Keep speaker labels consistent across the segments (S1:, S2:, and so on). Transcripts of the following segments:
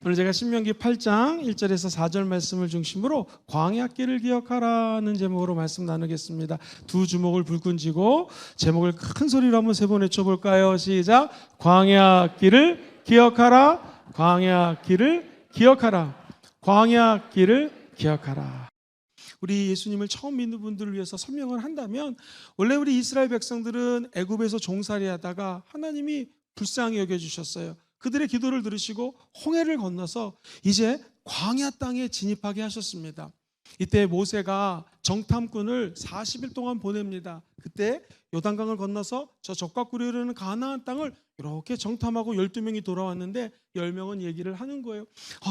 S1: 오늘 제가 신명기 8장 1절에서 4절 말씀을 중심으로 광야길을 기억하라는 제목으로 말씀 나누겠습니다. 두 주먹을 불끈 쥐고 제목을 큰 소리로 한번 세 번 외쳐볼까요? 시작! 광야길을 기억하라. 광야길을 기억하라. 광야길을 기억하라. 우리 예수님을 처음 믿는 분들을 위해서 설명을 한다면, 원래 우리 이스라엘 백성들은 애굽에서 종살이하다가 하나님이 불쌍히 여겨주셨어요. 그들의 기도를 들으시고 홍해를 건너서 이제 광야 땅에 진입하게 하셨습니다. 이때 모세가 정탐꾼을 40일 동안 보냅니다. 그때 요단강을 건너서 저 적과 꿀이 흐르는 가나안 땅을 이렇게 정탐하고 12명이 돌아왔는데 10명은 얘기를 하는 거예요.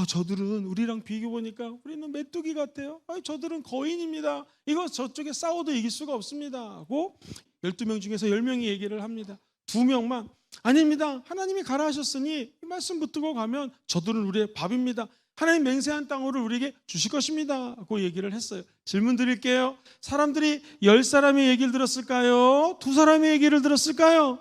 S1: 저들은 우리랑 비교해보니까 우리는 메뚜기 같아요. 저들은 거인입니다. 이거 저쪽에 싸워도 이길 수가 없습니다 하고 12명 중에서 10명이 얘기를 합니다. 2명만 아닙니다. 하나님이 가라 하셨으니 이 말씀 붙들고 가면 저들은 우리의 밥입니다. 하나님 맹세한 땅으로 우리에게 주실 것입니다 하고 얘기를 했어요. 질문 드릴게요. 사람들이 10사람의 얘기를 들었을까요? 2사람의 얘기를 들었을까요?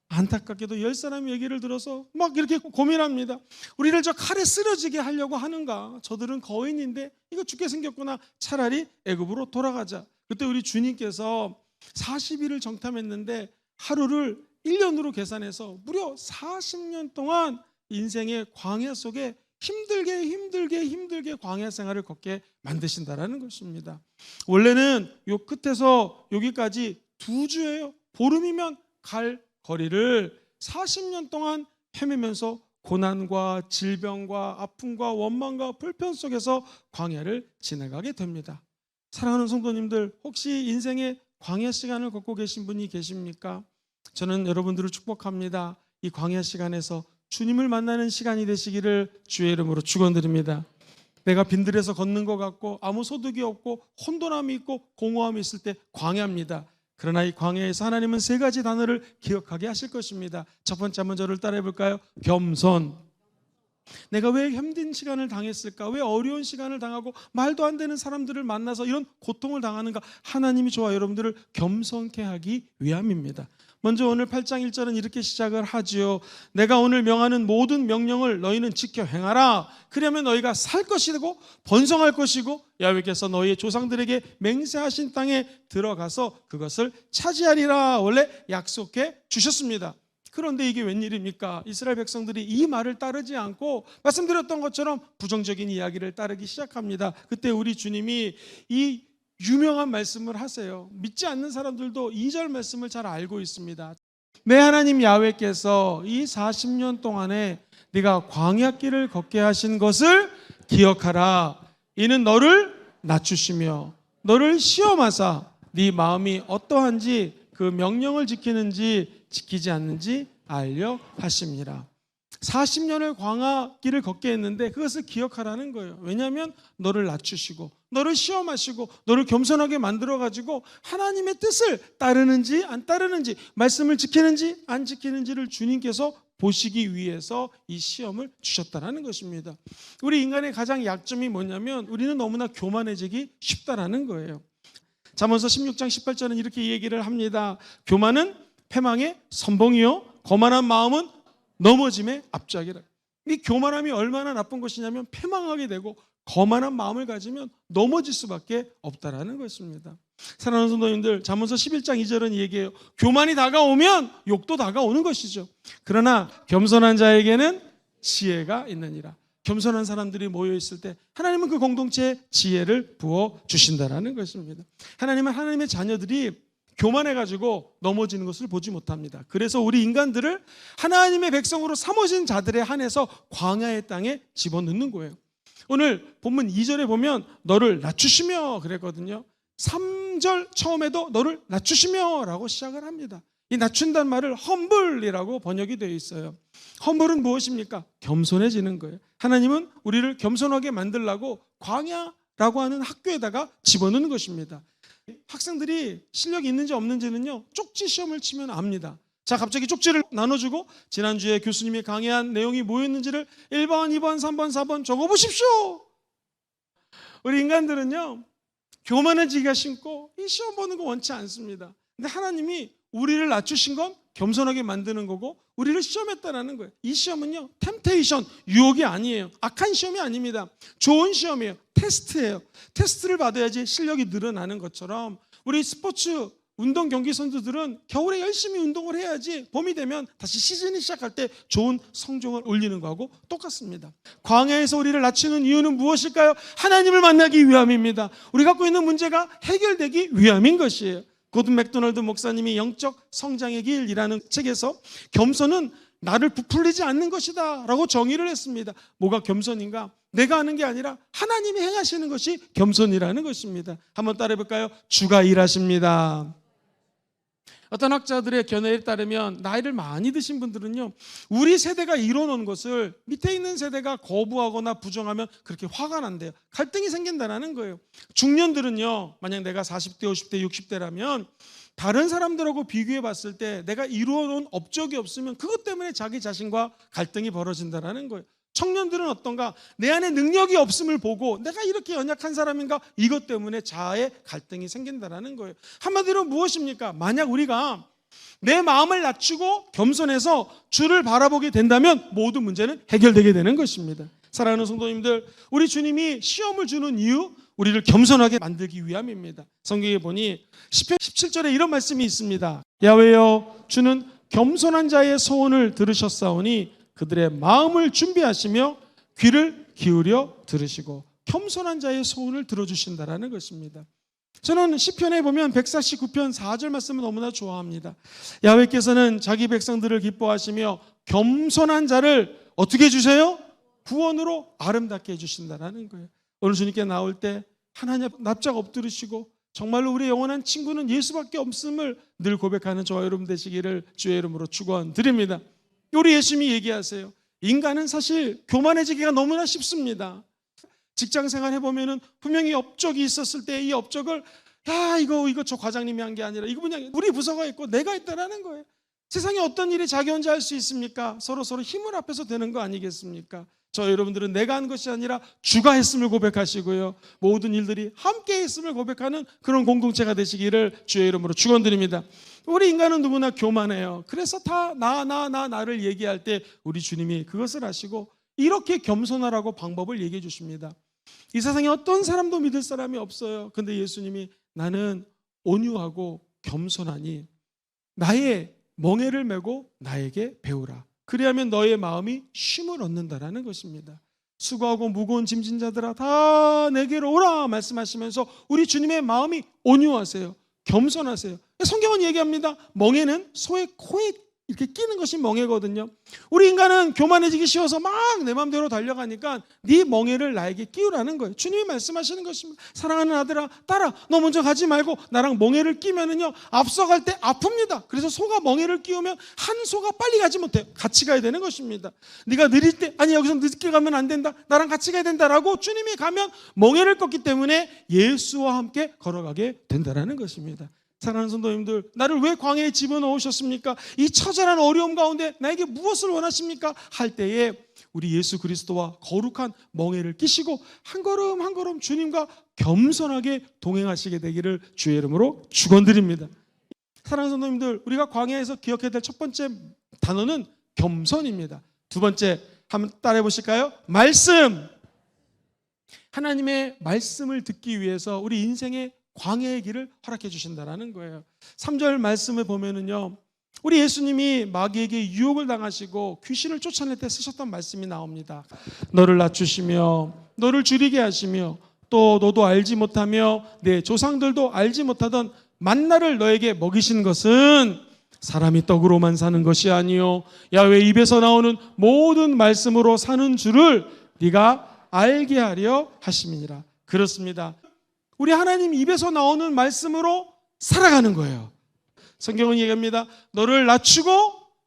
S1: 안타깝게도 10사람의 얘기를 들어서 막 이렇게 고민합니다. 우리를 저 칼에 쓰러지게 하려고 하는가? 저들은 거인인데 이거 죽게 생겼구나. 차라리 애굽으로 돌아가자. 그때 우리 주님께서 40일을 정탐했는데 하루를 1년으로 계산해서 무려 40년 동안 인생의 광야 속에 힘들게 광야 생활을 걷게 만드신다라는 것입니다. 원래는 요 끝에서 여기까지 2주예요. 보름이면 갈 거리를 40년 동안 헤매면서 고난과 질병과 아픔과 원망과 불편 속에서 광야를 지나가게 됩니다. 사랑하는 성도님들, 혹시 인생의 광야 시간을 걷고 계신 분이 계십니까? 저는 여러분들을 축복합니다. 이 광야 시간에서 주님을 만나는 시간이 되시기를 주의 이름으로 축원드립니다. 내가 빈들에서 걷는 것 같고 아무 소득이 없고 혼돈함이 있고 공허함이 있을 때 광야입니다. 그러나 이 광야에서 하나님은 3가지 단어를 기억하게 하실 것입니다. 첫 번째, 한번 저를 따라해 볼까요? 겸손. 내가 왜 힘든 시간을 당했을까? 왜 어려운 시간을 당하고 말도 안 되는 사람들을 만나서 이런 고통을 당하는가? 하나님이 저와 여러분들을 겸손케 하기 위함입니다. 먼저 오늘 8장 1절은 이렇게 시작을 하지요. 내가 오늘 명하는 모든 명령을 너희는 지켜 행하라. 그러면 너희가 살 것이고 번성할 것이고 야훼께서 너희의 조상들에게 맹세하신 땅에 들어가서 그것을 차지하리라. 원래 약속해 주셨습니다. 그런데 이게 웬일입니까? 이스라엘 백성들이 이 말을 따르지 않고 말씀드렸던 것처럼 부정적인 이야기를 따르기 시작합니다. 그때 우리 주님이 이 유명한 말씀을 하세요. 믿지 않는 사람들도 2절 말씀을 잘 알고 있습니다. 내 하나님 야훼께서 이 40년 동안에 네가 광야길을 걷게 하신 것을 기억하라. 이는 너를 낮추시며 너를 시험하사 네 마음이 어떠한지 그 명령을 지키는지 지키지 않는지 알려 하심이라. 40년을 광야길을 걷게 했는데 그것을 기억하라는 거예요. 왜냐하면 너를 낮추시고 너를 시험하시고 너를 겸손하게 만들어가지고 하나님의 뜻을 따르는지 안 따르는지, 말씀을 지키는지 안 지키는지를 주님께서 보시기 위해서 이 시험을 주셨다는 것입니다. 우리 인간의 가장 약점이 뭐냐면 우리는 너무나 교만해지기 쉽다라는 거예요. 잠언서 16장 18절은 이렇게 얘기를 합니다. 교만은 패망의 선봉이요 거만한 마음은 넘어짐의 앞짝이라. 이 교만함이 얼마나 나쁜 것이냐면 패망하게 되고 거만한 마음을 가지면 넘어질 수밖에 없다라는 것입니다. 사랑하는 성도님들, 잠언서 11장 2절은 얘기해요. 교만이 다가오면 욕도 다가오는 것이죠. 그러나 겸손한 자에게는 지혜가 있느니라. 겸손한 사람들이 모여 있을 때 하나님은 그 공동체에 지혜를 부어 주신다라는 것입니다. 하나님은 하나님의 자녀들이 교만해가지고 넘어지는 것을 보지 못합니다. 그래서 우리 인간들을 하나님의 백성으로 삼으신 자들에 한해서 광야의 땅에 집어넣는 거예요. 오늘 본문 2절에 보면 너를 낮추시며 그랬거든요. 3절 처음에도 너를 낮추시며 라고 시작을 합니다. 이 낮춘다는 말을 험블이라고 번역이 되어 있어요. 험블은 무엇입니까? 겸손해지는 거예요. 하나님은 우리를 겸손하게 만들려고 광야라고 하는 학교에다가 집어넣는 것입니다. 학생들이 실력이 있는지 없는지는요, 쪽지 시험을 치면 압니다. 자, 갑자기 쪽지를 나눠주고 지난주에 교수님이 강의한 내용이 뭐였는지를 1번, 2번, 3번, 4번 적어보십시오. 우리 인간들은요, 교만해지기가 쉽고 이 시험 보는 거 원치 않습니다. 근데 하나님이 우리를 낮추신 건 겸손하게 만드는 거고 우리를 시험했다라는 거예요. 이 시험은요, 템테이션, 유혹이 아니에요. 악한 시험이 아닙니다. 좋은 시험이에요. 테스트예요. 테스트를 받아야지 실력이 늘어나는 것처럼 우리 스포츠 운동 경기 선수들은 겨울에 열심히 운동을 해야지 봄이 되면 다시 시즌이 시작할 때 좋은 성적을 올리는 거하고 똑같습니다. 광야에서 우리를 낮추는 이유는 무엇일까요? 하나님을 만나기 위함입니다. 우리 갖고 있는 문제가 해결되기 위함인 것이에요. 고든 맥도널드 목사님이 영적 성장의 길이라는 책에서 겸손은 나를 부풀리지 않는 것이다 라고 정의를 했습니다. 뭐가 겸손인가? 내가 하는 게 아니라 하나님이 행하시는 것이 겸손이라는 것입니다. 한번 따라해 볼까요? 주가 일하십니다. 어떤 학자들의 견해에 따르면 나이를 많이 드신 분들은요, 우리 세대가 이뤄놓은 것을 밑에 있는 세대가 거부하거나 부정하면 그렇게 화가 난대요. 갈등이 생긴다는 거예요. 중년들은요, 만약 내가 40대, 50대, 60대라면 다른 사람들하고 비교해 봤을 때 내가 이루어놓은 업적이 없으면 그것 때문에 자기 자신과 갈등이 벌어진다는 거예요. 청년들은 어떤가? 내 안에 능력이 없음을 보고 내가 이렇게 연약한 사람인가? 이것 때문에 자아의 갈등이 생긴다는 거예요. 한마디로 무엇입니까? 만약 우리가 내 마음을 낮추고 겸손해서 주를 바라보게 된다면 모든 문제는 해결되게 되는 것입니다. 사랑하는 성도님들, 우리 주님이 시험을 주는 이유, 우리를 겸손하게 만들기 위함입니다. 성경에 보니 시편 17절에 이런 말씀이 있습니다. 야훼여, 주는 겸손한 자의 소원을 들으셨사오니 그들의 마음을 준비하시며 귀를 기울여 들으시고 겸손한 자의 소원을 들어주신다라는 것입니다. 저는 시편에 보면 149편 4절 말씀을 너무나 좋아합니다. 야훼께서는 자기 백성들을 기뻐하시며 겸손한 자를 어떻게 해주세요? 구원으로 아름답게 해주신다라는 거예요. 오늘 주님께 나올 때 하나님 납작 엎드리시고 정말로 우리의 영원한 친구는 예수밖에 없음을 늘 고백하는 저와 여러분 되시기를 주의 이름으로 축원드립니다. 우리 예수님이 얘기하세요. 인간은 사실 교만해지기가 너무나 쉽습니다. 직장생활 해보면은 분명히 업적이 있었을 때 이 업적을 이거 저 과장님이 한 게 아니라 이거 그냥 우리 부서가 있고 내가 있다라는 거예요. 세상에 어떤 일이 자기 혼자 할 수 있습니까? 서로 힘을 합해서 되는 거 아니겠습니까? 저 여러분들은 내가 한 것이 아니라 주가 했음을 고백하시고요, 모든 일들이 함께 했음을 고백하는 그런 공동체가 되시기를 주의 이름으로 축원드립니다. 우리 인간은 누구나 교만해요. 그래서 다 나를 얘기할 때 우리 주님이 그것을 아시고 이렇게 겸손하라고 방법을 얘기해 주십니다. 이 세상에 어떤 사람도 믿을 사람이 없어요. 근데 예수님이 나는 온유하고 겸손하니 나의 멍에를 메고 나에게 배우라. 그리하면 너의 마음이 쉼을 얻는다라는 것입니다. 수고하고 무거운 짐진 자들아 다 내게로 오라 말씀하시면서 우리 주님의 마음이 온유하세요. 겸손하세요. 성경은 얘기합니다. 멍에는 소의 코에 이렇게 끼는 것이 멍에거든요. 우리 인간은 교만해지기 쉬워서 막 내 마음대로 달려가니까 네 멍에를 나에게 끼우라는 거예요. 주님이 말씀하시는 것입니다. 사랑하는 아들아, 딸아, 너 먼저 가지 말고 나랑 멍에를 끼면은요 앞서갈 때 아픕니다. 그래서 소가 멍에를 끼우면 한 소가 빨리 가지 못해요. 같이 가야 되는 것입니다. 네가 느릴 때 아니 여기서 늦게 가면 안 된다, 나랑 같이 가야 된다라고 주님이 가면 멍에를 꺾기 때문에 예수와 함께 걸어가게 된다라는 것입니다. 사랑하는 성도님들, 나를 왜 광야에 집어넣으셨습니까? 이 처절한 어려움 가운데 나에게 무엇을 원하십니까? 할 때에 우리 예수 그리스도와 거룩한 멍에를 끼시고 한 걸음 한 걸음 주님과 겸손하게 동행하시게 되기를 주의 이름으로 축원드립니다. 사랑하는 성도님들, 우리가 광야에서 기억해야 될 첫 번째 단어는 겸손입니다. 두 번째 한번 따라해 보실까요? 말씀. 하나님의 말씀을 듣기 위해서 우리 인생의 광야의 길을 허락해 주신다라는 거예요. 3절 말씀을 보면은요, 우리 예수님이 마귀에게 유혹을 당하시고 귀신을 쫓아낼 때 쓰셨던 말씀이 나옵니다. 너를 낮추시며 너를 줄이게 하시며 또 너도 알지 못하며 내 조상들도 알지 못하던 만나를 너에게 먹이신 것은 사람이 떡으로만 사는 것이 아니요 야훼 입에서 나오는 모든 말씀으로 사는 줄을 네가 알게 하려 하심이니라. 그렇습니다. 우리 하나님 입에서 나오는 말씀으로 살아가는 거예요. 성경은 얘기합니다. 너를 낮추고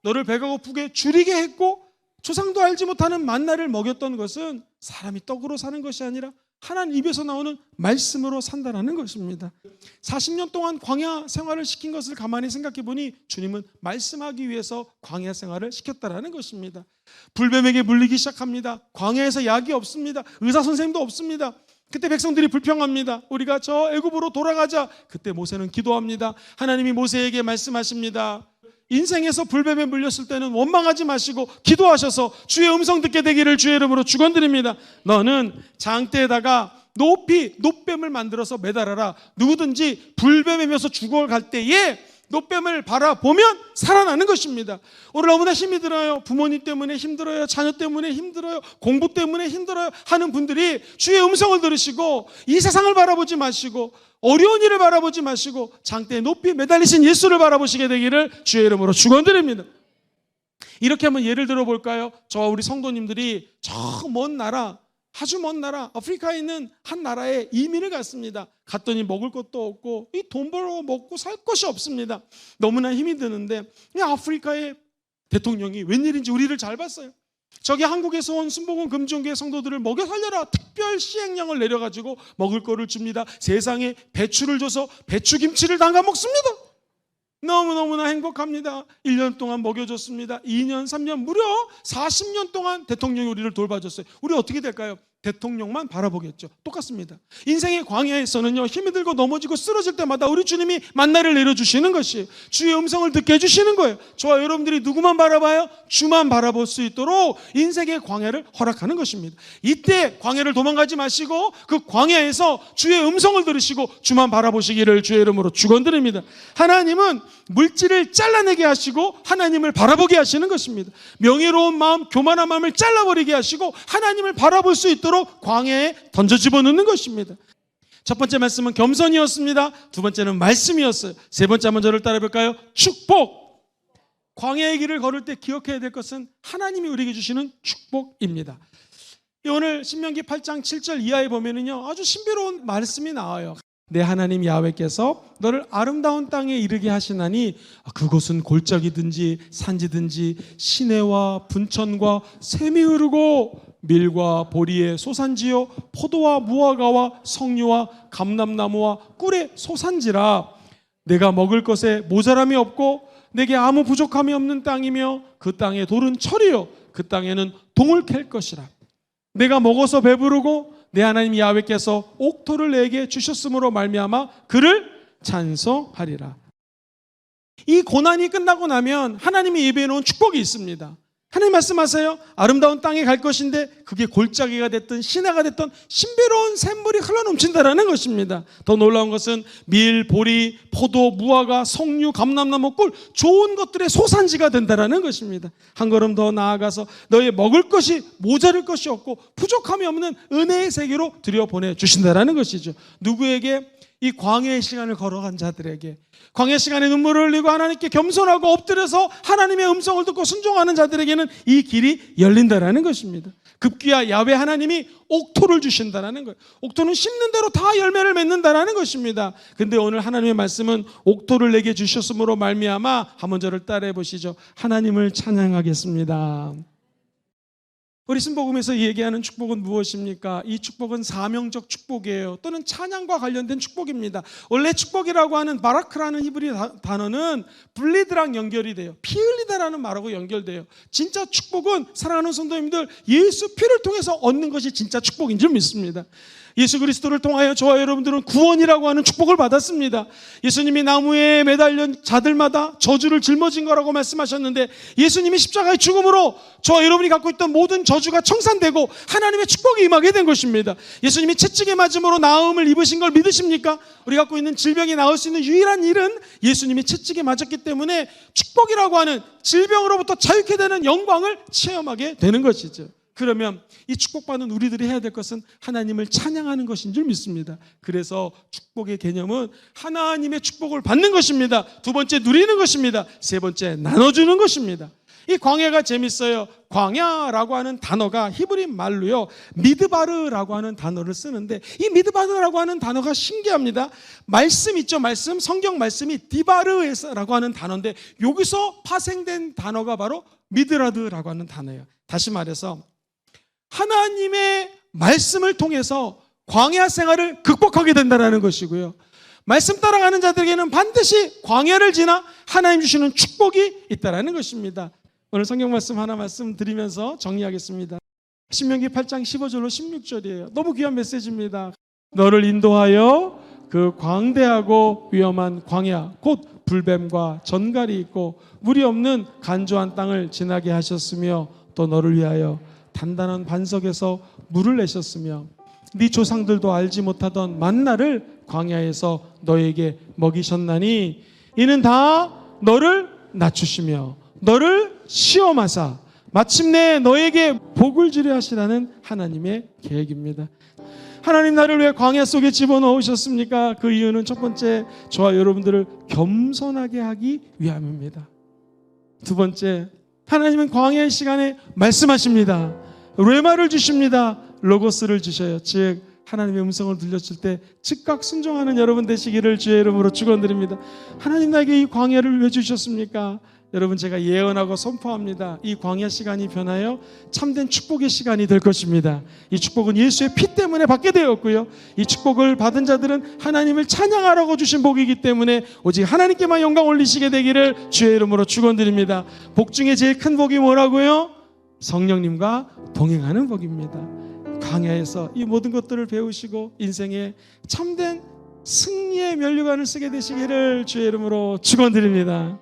S1: 너를 배가 고프게 줄이게 했고 조상도 알지 못하는 만나를 먹였던 것은 사람이 떡으로 사는 것이 아니라 하나님 입에서 나오는 말씀으로 산다라는 것입니다. 40년 동안 광야 생활을 시킨 것을 가만히 생각해 보니 주님은 말씀하기 위해서 광야 생활을 시켰다라는 것입니다. 불뱀에게 물리기 시작합니다. 광야에서 약이 없습니다. 의사 선생님도 없습니다. 그때 백성들이 불평합니다. 우리가 저 애굽으로 돌아가자. 그때 모세는 기도합니다. 하나님이 모세에게 말씀하십니다. 인생에서 불뱀에 물렸을 때는 원망하지 마시고 기도하셔서 주의 음성 듣게 되기를 주의 이름으로 축원드립니다. 너는 장대에다가 높이 놋뱀을 만들어서 매달아라. 누구든지 불뱀에 매서 죽어갈 때에 놋뱀을 바라보면 살아나는 것입니다. 오늘 너무나 힘이 들어요. 부모님 때문에 힘들어요. 자녀 때문에 힘들어요. 공부 때문에 힘들어요. 하는 분들이 주의 음성을 들으시고 이 세상을 바라보지 마시고 어려운 일을 바라보지 마시고 장대에 높이 매달리신 예수를 바라보시게 되기를 주의 이름으로 축원드립니다. 이렇게 한번 예를 들어볼까요? 저와 우리 성도님들이 저 먼 나라, 아주 먼 나라 아프리카에 있는 한 나라에 이민을 갔습니다. 갔더니 먹을 것도 없고 이 돈 벌어 먹고 살 것이 없습니다. 너무나 힘이 드는데 이 아프리카의 대통령이 웬일인지 우리를 잘 봤어요. 저기 한국에서 온 순복음 금종교회 성도들을 먹여 살려라 특별 시행령을 내려가지고 먹을 거를 줍니다. 세상에 배추를 줘서 배추김치를 담가 먹습니다. 너무너무나 행복합니다. 1년 동안 먹여줬습니다. 2년, 3년, 무려 40년 동안 대통령이 우리를 돌봐줬어요. 우리 어떻게 될까요? 대통령만 바라보겠죠. 똑같습니다. 인생의 광야에서는요, 힘이 들고 넘어지고 쓰러질 때마다 우리 주님이 만나를 내려주시는 것이에요. 주의 음성을 듣게 해주시는 거예요. 저와 여러분들이 누구만 바라봐요? 주만 바라볼 수 있도록 인생의 광야를 허락하는 것입니다. 이때 광야를 도망가지 마시고 그 광야에서 주의 음성을 들으시고 주만 바라보시기를 주의 이름으로 축원드립니다. 하나님은 물질을 잘라내게 하시고 하나님을 바라보게 하시는 것입니다. 명예로운 마음, 교만한 마음을 잘라버리게 하시고 하나님을 바라볼 수 있도록 광야에 던져 집어넣는 것입니다. 첫 번째 말씀은 겸손이었습니다. 두 번째는 말씀이었어요. 세 번째 한번 저를 따라해볼까요? 축복. 광야의 길을 걸을 때 기억해야 될 것은 하나님이 우리에게 주시는 축복입니다. 오늘 신명기 8장 7절 이하에 보면은요, 아주 신비로운 말씀이 나와요. 내 하나님 야훼께서 너를 아름다운 땅에 이르게 하시나니 그곳은 골짜기든지 산지든지 시내와 분천과 샘이 흐르고 밀과 보리의 소산지요 포도와 무화과와 석류와 감람나무와 꿀의 소산지라. 내가 먹을 것에 모자람이 없고 내게 아무 부족함이 없는 땅이며 그 땅의 돌은 철이요 그 땅에는 동을 캘 것이라. 내가 먹어서 배부르고 내 하나님 야훼께서 옥토를 내게 주셨으므로 말미암아 그를 찬송하리라. 이 고난이 끝나고 나면 하나님이 예비해 놓은 축복이 있습니다. 하나님 말씀하세요. 아름다운 땅에 갈 것인데 그게 골짜기가 됐든 시내가 됐든 신비로운 샘물이 흘러넘친다라는 것입니다. 더 놀라운 것은 밀, 보리, 포도, 무화과, 석류, 감람나무, 꿀 좋은 것들의 소산지가 된다라는 것입니다. 한 걸음 더 나아가서 너의 먹을 것이 모자랄 것이 없고 부족함이 없는 은혜의 세계로 들여보내주신다라는 것이죠. 누구에게? 이 광야의 시간을 걸어간 자들에게, 광야 시간에 눈물을 흘리고 하나님께 겸손하고 엎드려서 하나님의 음성을 듣고 순종하는 자들에게는 이 길이 열린다라는 것입니다. 급기야 야훼 하나님이 옥토를 주신다라는 거예요. 옥토는 심는 대로 다 열매를 맺는다라는 것입니다. 근데 오늘 하나님의 말씀은 옥토를 내게 주셨으므로 말미암아, 한번 저를 따라해 보시죠. 하나님을 찬양하겠습니다. 우리 신복음에서 얘기하는 축복은 무엇입니까? 이 축복은 사명적 축복이에요. 또는 찬양과 관련된 축복입니다. 원래 축복이라고 하는 바라크라는 히브리 단어는 블리드랑 연결이 돼요. 피 흘리다라는 말하고 연결돼요. 진짜 축복은 사랑하는 성도님들, 예수 피를 통해서 얻는 것이 진짜 축복인 줄 믿습니다. 예수 그리스도를 통하여 저와 여러분들은 구원이라고 하는 축복을 받았습니다. 예수님이 나무에 매달린 자들마다 저주를 짊어진 거라고 말씀하셨는데, 예수님이 십자가의 죽음으로 저와 여러분이 갖고 있던 모든 저주가 청산되고 하나님의 축복이 임하게 된 것입니다. 예수님이 채찍에 맞음으로 나음을 입으신 걸 믿으십니까? 우리 갖고 있는 질병이 나을 수 있는 유일한 일은 예수님이 채찍에 맞았기 때문에 축복이라고 하는 질병으로부터 자유케 되는 영광을 체험하게 되는 것이죠. 그러면 이 축복받는 우리들이 해야 될 것은 하나님을 찬양하는 것인 줄 믿습니다. 그래서 축복의 개념은 하나님의 축복을 받는 것입니다. 두 번째, 누리는 것입니다. 세 번째, 나눠주는 것입니다. 이 광야가 재밌어요. 광야라고 하는 단어가 히브리 말로요, 미드바르라고 하는 단어를 쓰는데, 이 미드바르라고 하는 단어가 신기합니다. 말씀 있죠, 말씀. 성경 말씀이 디바르라고 하는 단어인데, 여기서 파생된 단어가 바로 미드라드라고 하는 단어예요. 다시 말해서 하나님의 말씀을 통해서 광야 생활을 극복하게 된다는 것이고요, 말씀 따라가는 자들에게는 반드시 광야를 지나 하나님 주시는 축복이 있다는 것입니다. 오늘 성경 말씀 하나 말씀드리면서 정리하겠습니다. 신명기 8장 15절로 16절이에요. 너무 귀한 메시지입니다. 너를 인도하여 그 광대하고 위험한 광야, 곧 불뱀과 전갈이 있고 물이 없는 간조한 땅을 지나게 하셨으며, 또 너를 위하여 단단한 반석에서 물을 내셨으며, 네 조상들도 알지 못하던 만나를 광야에서 너에게 먹이셨나니, 이는 다 너를 낮추시며 너를 시험하사 마침내 너에게 복을 주려 하시라는 하나님의 계획입니다. 하나님 나를 왜 광야 속에 집어넣으셨습니까? 그 이유는 첫 번째, 저와 여러분들을 겸손하게 하기 위함입니다. 두 번째, 하나님은 광야의 시간에 말씀하십니다. 레마를 주십니다. 로고스를 주셔요. 즉 하나님의 음성을 들렸을 때 즉각 순종하는 여러분 되시기를 주의 이름으로 축원드립니다. 하나님 나에게 이 광야를 왜 주셨습니까? 여러분, 제가 예언하고 선포합니다. 이 광야 시간이 변하여 참된 축복의 시간이 될 것입니다. 이 축복은 예수의 피 때문에 받게 되었고요, 이 축복을 받은 자들은 하나님을 찬양하라고 주신 복이기 때문에 오직 하나님께만 영광 올리시게 되기를 주의 이름으로 축원드립니다. 복 중에 제일 큰 복이 뭐라고요? 성령님과 동행하는 복입니다. 광야에서 이 모든 것들을 배우시고 인생의 참된 승리의 면류관을 쓰게 되시기를 주의 이름으로 축원드립니다.